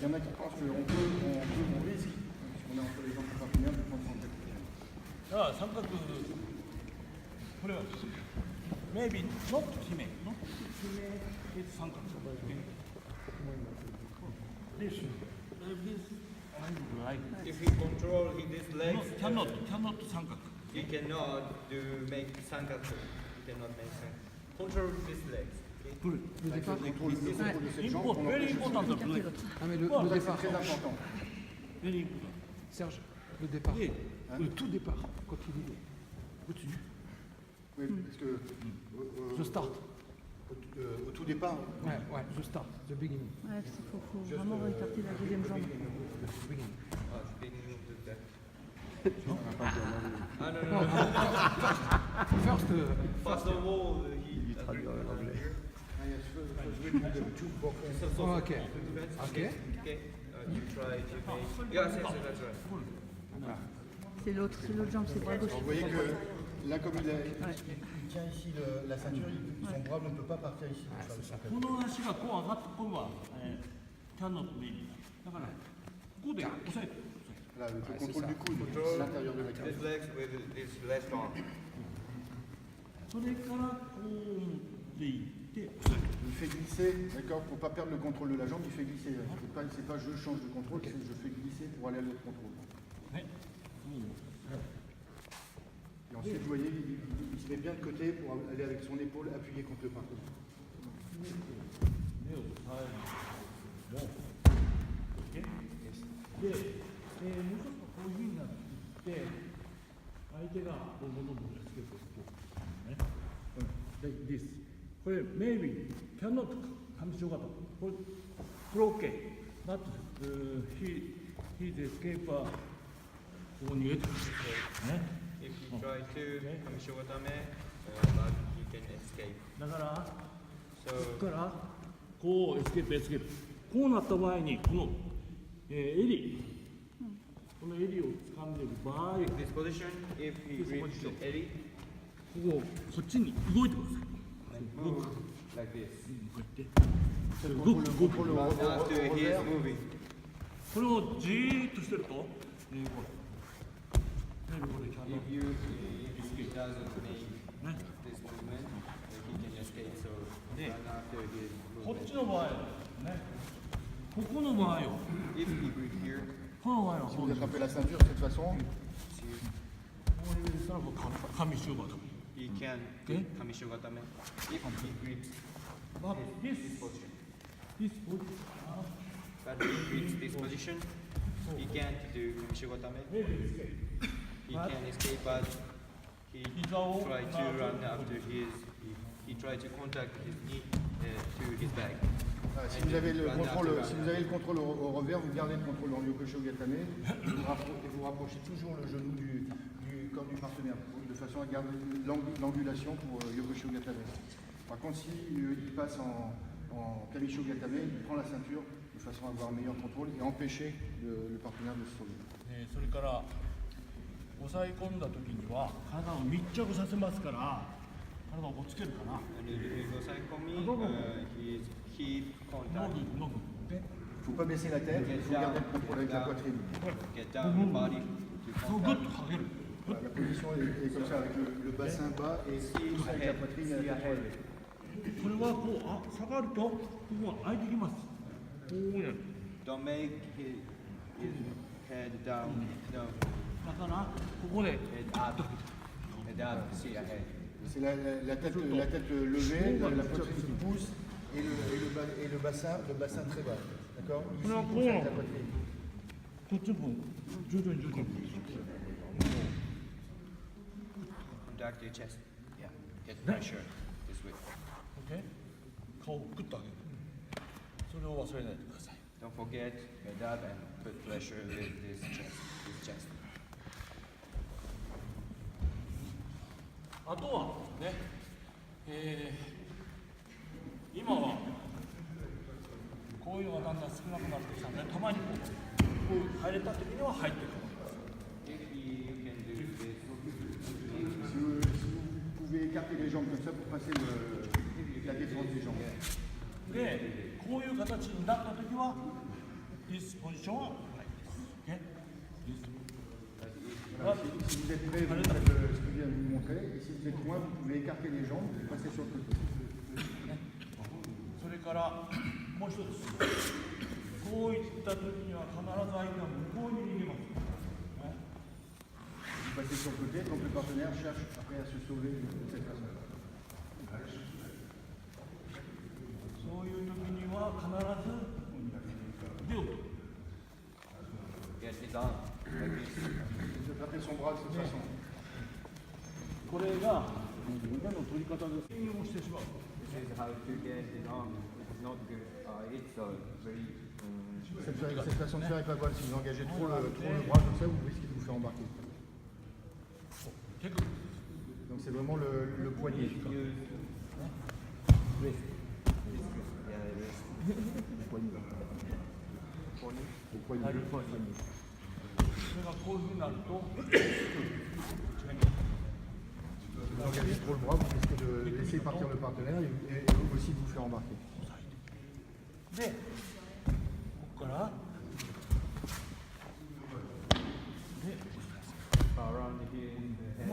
y en a qui pensent qu'on risque, si on est entre les jambes partenaires, de prendre son tête. Ah, 三角。これは maybe not 姫 not 姫 is 三角。This like this and like. If he control his legs, Cannot 三角。he cannot make sangatsu. He cannot make sangatsu. Control his legs. Okay? Le départ. Le contrôle de cette jambe. Import, very important to play. Ah, mais le C'est départ. très important. Very important. Serge, le départ. Oui. Le tout départ, quand il est au-dessus. Oui, parce que The start. au tout départ, Ouais, the start, the beginning. Ouais, parce qu'il faut vraiment écarter la deuxième jambe. The beginning. Oh, the beginning of the deck. Ah, no. First, First of all, he traduire en anglais. oh, ok. Ok. Okay. You try to make. Yes, that's right. C'est l'autre jambe, c'est bras gauche. vous voyez que là, comme il tient ici la ceinture, son bras ne peut pas partir ici. この足がこう上がってこれは cannot maybe だからここで押さえて Là, le contrôle du coude, l'intérieur de la cage. His legs with his left arm. それからこう持っていって押さえる Il fait glisser, d'accord, pour ne pas perdre le contrôle de la jambe, il fait glisser. C'est pas je change de contrôle, c'est je fais glisser pour aller à l'autre contrôle. ね Et ensuite, vous voyez, il se met bien de côté pour aller avec son épaule appuyée contre le partenaire. 目を押さえるのも OK で、もう一つこういうふうになって相手がどんどんつけていくね like this これ maybe cannot 上昇型これOK but he escape ここ逃げてくるね If he try to Kamishogatame, but he can escape. だからこ So こからこうエスケープこうなった場合にこの、襟この襟を掴んでいる場合 this position, if he This grips the position. eddy, こっちに動いてください move like this. こうやって動く動く After he is moving, これをじーっとしてると、これこれちゃんと if he doesn't make ね this movement, he can escape. So Yeah. right after his こっ movement, ちの場合はねここの場合は if he grip here, この場合は Si こ vous うです attrapez la ceinture de cette façon, こういうしたらこう紙シューバーと he can Okay. Kamishogatame. If he grips But this position, this would but if he grips this position, he can't do Kamishogatame. maybe escape He can escape, but he Hizaou try to run after he try to contact his knee to his back. si vous avez le contrôle au revers, vous gardez le contrôle en Yokosho Gatame et vous rapprochez toujours le genou du corps du partenaire de façon à garder l'angulation pour Yokosho Gatame. Par contre, si il passe en Kamisho Gatame, il prend la ceinture de façon à avoir un meilleur contrôle et empêcher le partenaire de se sauver. それから押さえ込んだ時には体を密着させますから体をこうつけるかな And if he goes like me, he keep ノ contact, ブノブで Il ne faut pas baisser la tête, il faut garder le contrôle avec la poitrine. get down the body to そうグ contact. ッと下げる Voilà, la position est comme ça, avec le bassin bas et avec la poitrine et la tête relevée. これはこう下がるとここが開いてきますこうやる Don't make his head down. No, だからここで head up. Head up. See ahead. C'est la tête levée, la poitrine se pousse et le bassin très bas. D'accord? Ici, Non, il pousse avec bon. la poitrine. こっちも徐々に徐々に Contact your chest. Yeah. Get pressure this way. OK 顔をグッと上げるそれを忘れないでください Don't forget, head up and put pressure with this chest. あとはね、今はこういうのがだんだん少なくなってきたのでたまにこう入れた時には入ってくる If you can do this, Si vous pouvez écarter les jambes comme ça pour passer la défense des jambes. でこういう形になった時は this position は like this. Okay? This. Voilà, si vous êtes prêt, vous faites ce que je viens de vous montrer. Et si vous êtes loin, vous pouvez écarter les jambes et passer sur le côté. それからもう一つ、こういった時には必ず相手は向こうに逃げます。ね Vous passez sur le côté, donc le partenaire cherche après à se sauver de cette façon. そういう時には必ず腕を取る。 Get it down. Like this. Vous attrapez son bras de cette façon. これが腕の取り方です。転用してしまう。 This is how to get it on. It's not good. It's very. Cette façon de faire est pas bonne. Si vous engagez trop le bras comme ça, vous risquez de vous faire embarquer. 手首。 Donc c'est vraiment le poignet. Use wrist. It's good. Yeah, wrist. Le poignet. Le poignet. それがこういうふうになると。 Si vous engagez trop le bras, vous risquez de laisser partir le partenaire et aussi de vous faire embarquer. で、ここから。 Around here in the head.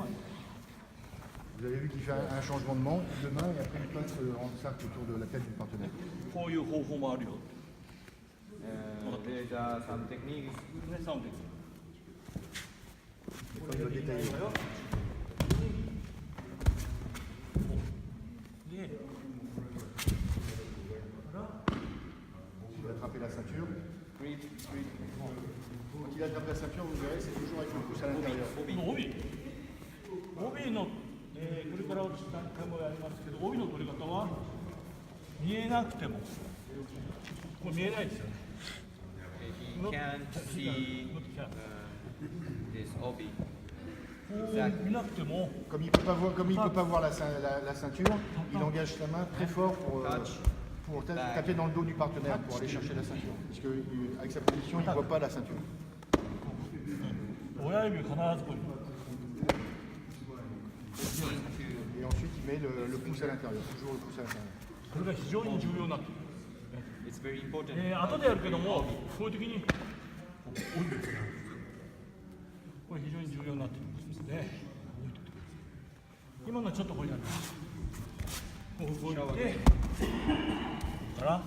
Vous avez vu qu'il fait un changement de main et après il passe en cercle autour de la tête du partenaire. こういう方法もあるよ。 There's some techniques. ね、サウンド。 Il faut le détailler. で、 Il attrape la ceinture. Grip, grip. Quand il attrape la ceinture, vous verrez, c'est toujours avec le pouce à l'intérieur. この帯の、これから何回もやりますけど、帯の取り方は見えなくても、これ見えないですよね。 He can't see this hobby. こう見なくても、 Comme il ne peut pas voir la ceinture, il engage sa main très fort pour taper dans le dos du partenaire, pour aller chercher la ceinture. Parce qu'avec sa position, il ne voit pas la ceinture. 親指を必ずこう。 Et ensuite, il met le pouce à l'intérieur, toujours le pouce à l'intérieur. これが非常に重要になってくる。 It's very important. 後でやるけども、こういう時に帯をつける。これ非常に重要になってくるんですね。今のはちょっとこれやる。こう動いて、ここから。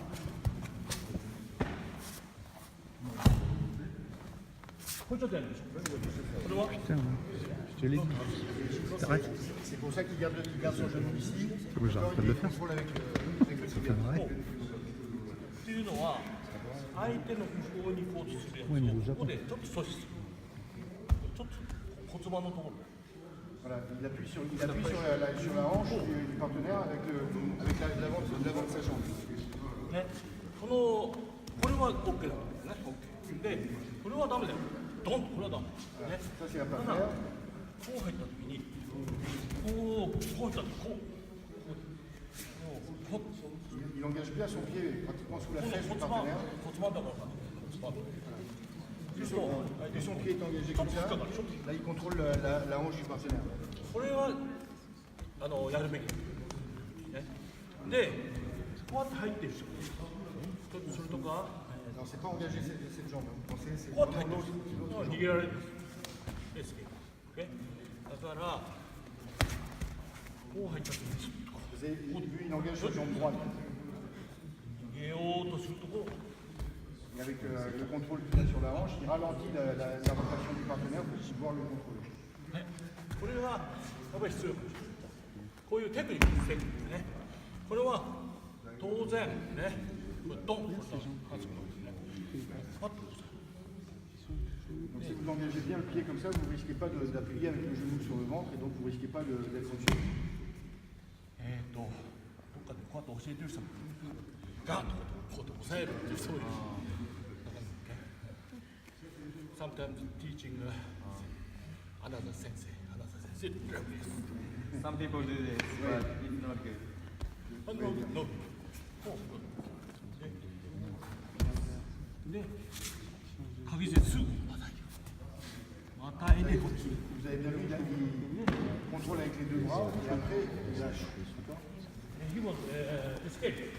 これちょっとやるでしょ。これは。 C'est pour ça qu'il garde son genou ici. j'arrête pas de le faire. Il contrôle avec le tibial. っていうのは相手の向こうに行こうとするやつをここでちょっと阻止する。ちょっと骨盤のところ。 Voilà, il appuie sur la hanche du partenaire avec l'avant de sa jambe. ね、これは OK だからね。OK。で、これはダメだよ。ドンとこれはダメ。ね。 Ça, c'est à pas ただ faire. こう入った時にこう入った時こう。Il engage bien son pied pratiquement sous la この fesse du 骨盤 partenaire. だから骨盤。 Plus son pied est engagé comme ça, là il contrôle la hanche du partenaire. これはやるべき。ね。で、こうやって入ってる人。それとか。 Non, c'est pas engagé cette jambe. Vous pensez, c'est こうやって入 vraiment ってる l'autre 人。 jambe. 逃げられるんです。エスケープ。OK？だからこう入った時に。 Vous avez vu, il engage sa jambe droite. 逃げようとするとこう。 Et avec le contrôle qu'il a sur la hanche, il ralentit la rotation du partenaire pour pouvoir le contrôler. ね、これがやっぱり必要かもしれない。こういうテクニックですね。これは当然ね、これドンとパッとパッと。 Donc si vous engagez bien le pied comme ça, vous ne risquez pas d'appuyer avec le genou sur le ventre et donc vous ne risquez pas d'être sanctionné. どっかでこうやって教えてる人もガンとこうやって押さえるっていう人もいる。Sometimes teaching another sensei. Some people do this, but it's not good. No. で、鍵ですぐまたいでこっち。 Vous avez bien vu, là, il contrôle avec les deux bras et après il lâche. D'accord? He was escape.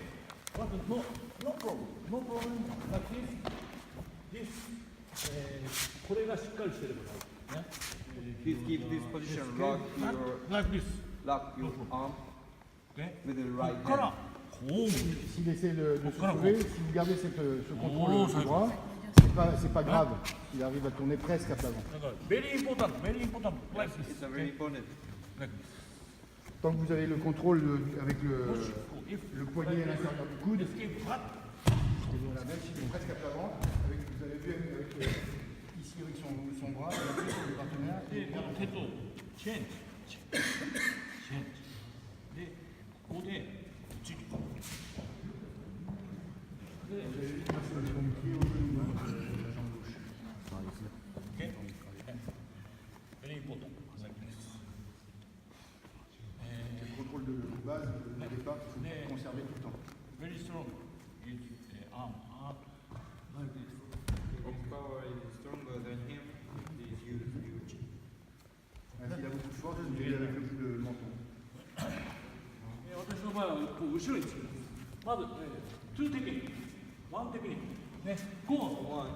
But no problem. No problem like this. this これがしっかりしてればね。 Please keep this position. Lock your like this. arm Okay. with the right ここから hand. こう持って。 S'il essaie de se Voilà. sauver, si vous gardez ce contrôle Oh, du ça bras, c'est pas grave. Il arrive à tourner presque à plat ventre. だから very important, very important. Like this. It's a very important. Like this. Tant que vous avez le contrôle avec Push. If le poignet à l'intérieur du coude, escape flat. voilà, même s'il est presque à plat ventre, vous avez vu avec, ici avec son bras, et après sur le partenaire, で、この手とチェンジ、チェンジ。で、ここで、こっちに。で、son pied au genou de la jambe gauche. OK? Very important. Like this. Le contrôle de base, de départ, il Mais- faut conserver tout le temps. Very strong. Is arm, like this. His power is stronger than him. Please use huge. S'il a beaucoup de force, vous devez avec le menton. 私の場合はこう後ろにつけます。まず、2テクニック、1テクニック。ね、ゴーン。 One.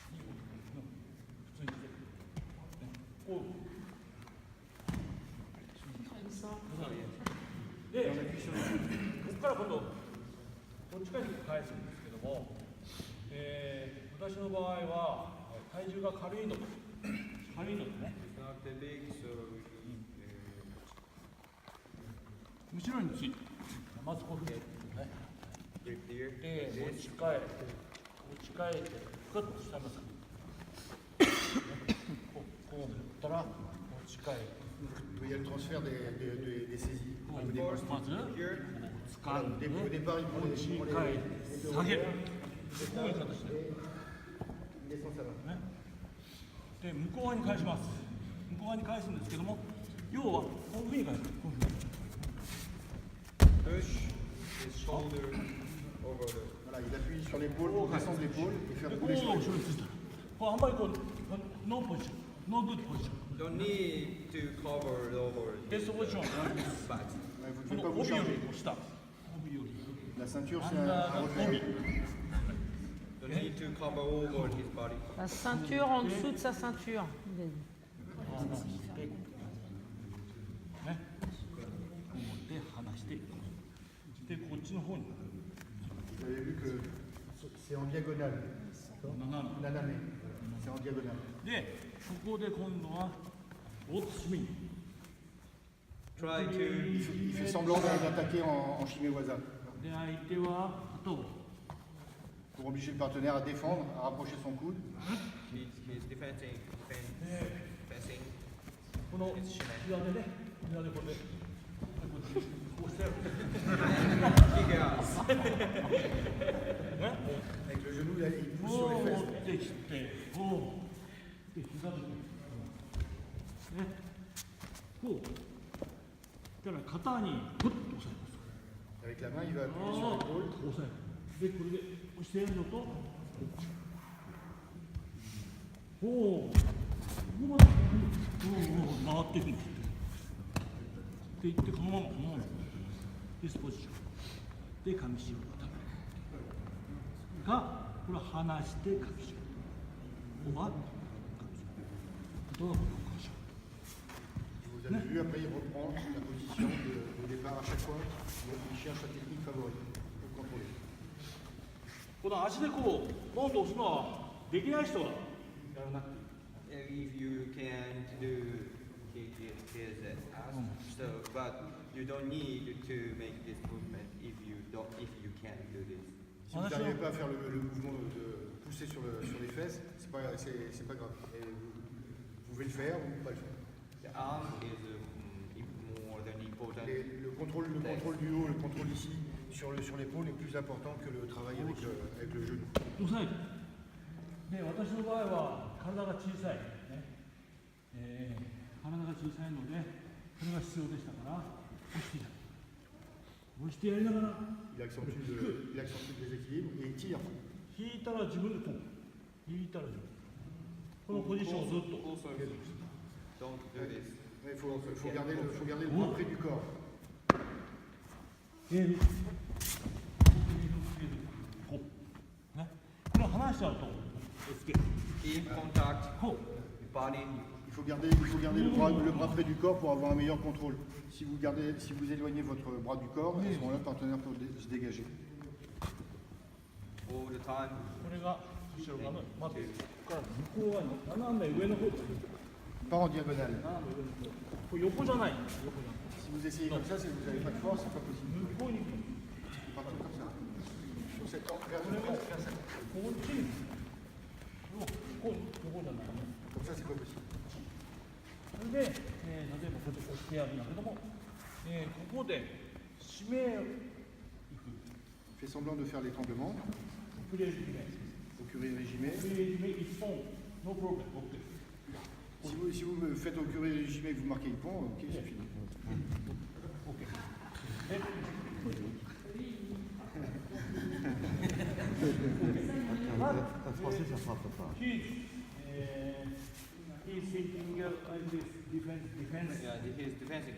普通にして。こう。で、ここから今度、こっちから返すんですけども、私の場合は体重が軽いのと、ね、 It's not that big, so we 後ろについて、まずこういうふうにね、 grip here. で、持ち替えて、グッと下のさ、こう持ったら、持ち替えて。 Il y a le transfert des saisies. Au départ, まず、 Here. 掴んで、 au départ, il 持ち prend 替え les て、下げる。こういう形で。 il descend sa main. ね、で向こう側に返します。向こう側に返すんですけども、要はこういうふうに返す。こういうふうに。 Push his shoulder over the. Voilà, il appuie sur l'épaule pour descendre l'épaule et faire でこう couler 後 sur ろ l'épaule. についたら、こうあんまりこうノーポジション、ノーグッドポジション。 Don't need to cover over ベストポジションは his back. Ouais, vous こ ne の devez pas vous 帯よ changer. りこう下。帯より。 La ceinture, ア c'est ン un ダーの retrait. 帯。 Don't need to cover over his body. La ceinture en dessous de sa ceinture. ね。こう持って離して。でこっちの方に Vous avez vu que c'est en diagonale. D'accord? 斜め。 Naname. C'est en diagonale. でここで今度はウォッチミ Try to. Il fait semblant d'attaquer en Shimewaza. で相手は後。 Pour obliger le partenaire à défendre, à rapprocher son coude. He's defending. この裏でね、裏でこれで、こうしてやる。 Kick out. Avec le genou, là, il こ pousse sur う les 持 fesses. ってきて、こう。で、膝で。ね。こう。だから肩にグッと押さえます。 Avec la main, il va appuyer sur l'épaule. 押さえる。で、これで押してやるのと、こっち。おお。ここまで。おお、回っていくんです。って言って、このまま、ディスポジション。で、上四方がたが、これは離して上四方。ここは上四方。どういうことでしょう。 Vous avez vu, après, il reprend la position de départ à chaque fois. Il cherche sa technique favorite pour contrôler. この足でこう、ボンと押すのはできない人はやらなくていい。 If you can do kick his ass, so but you don't need to make this movement if you can do this. Si vous n'arrivez pas à faire le mouvement de pousser sur les fesses, c'est pas grave. Et vous pouvez le faire ou pas le faire. The arm is more than important. Le contrôle du haut, le contrôle ici sur l'épaule est plus important que le travail avec le genou. 押さえる。で、私の場合は体が小さい、ね体が小さいので、これが必要でしたから、押してやる。押してやりながら、 Il accentue le déséquilibre et il tire. 引いたら自分でこう。引いたら自分。このポジションをずっと。 Also, don't do this. Il faut garder le bras près du corps. こう。ね。これを離しちゃうとエスケープ Keep contact ほう with body. Il faut garder le bras près du corps pour avoir un meilleur contrôle. Si vous éloignez votre bras du corps, à ce moment-là, le partenaire peut se dégager. All the time. これが後ろ側のまずここから向こう側の斜め上の方です Pas en diagonale. 斜め上の方これ横じゃない横じゃない Si vous essayez comme ça, si vous n'avez pas de force, c'est pas possible. 向こうに行くの Partez comme ça. Sur cette vers le corps, faire ça. こっちにここに横じゃないね Comme ça, c'est pas possible. それで、例えばこうやって押してやるんだけども、ここで締めいく Fait semblant de faire l'étranglement. プレー締め Au curé régimé. プレー締め一本ノープロブレム OK Si vous me faites au curé régimé et que vous marquez le pont, ok, c'est fini. OK で Un Français, ça frappe pas. He's thinking like this defense Yeah, he is defensive.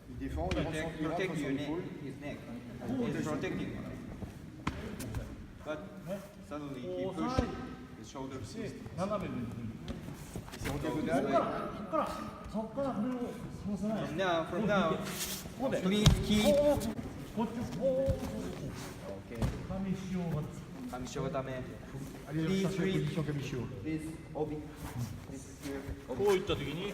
Il défend, il rentre sur Protect son your neck, épaule. his neck. He's protecting. But suddenly he pushed his shoulders. で斜め上に C'est en そこ diagonale. そこからこれを離さない From now, ここで please keep. こっちOkay. 上塩が Kamishiwatame. Allez, Please cherchez la read. position Kamichio. Please, Obi. Please here. こういった時に